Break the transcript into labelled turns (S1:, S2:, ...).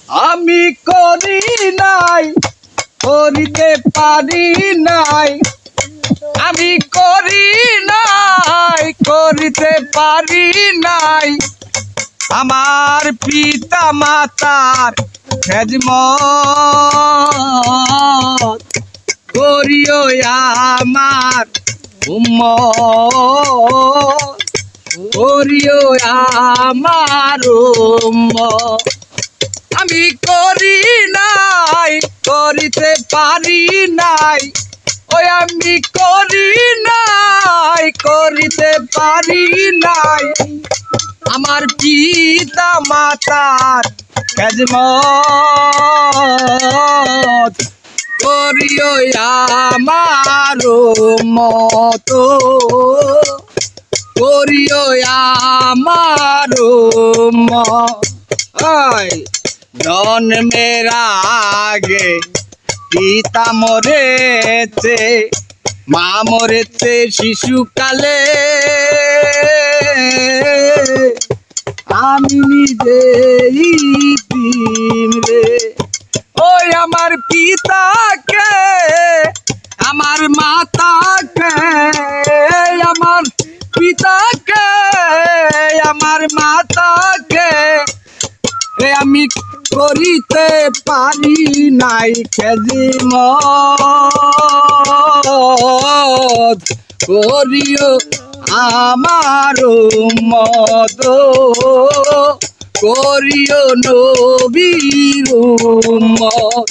S1: আমি করি নাই, করিতে পারি নাই, আমি করি নাই, করিতে পারি নাই আমার পিতা মাতার খেদমত করিও আমার উম্মত, করিও আমার উম্মত। আমি করি নাই, করিতে পারি নাই, ওই আমি করি নাই, করিতে পারি নাই আমার পিতা মাতার খেদমত করিও আমার মত, করিও আমার মত। জন্মের আগে পিতা মরেছে, মা মরেছে শিশুকালে, আমি নিজেই দিন রে। ওই আমার পিতাকে, আমার মাতাকে, আমার পিতাকে, আমার মাতাকে আমি করিতে পারি নাই খেদমত করিও আমার উম্মত, করিও নবীর উম্মত।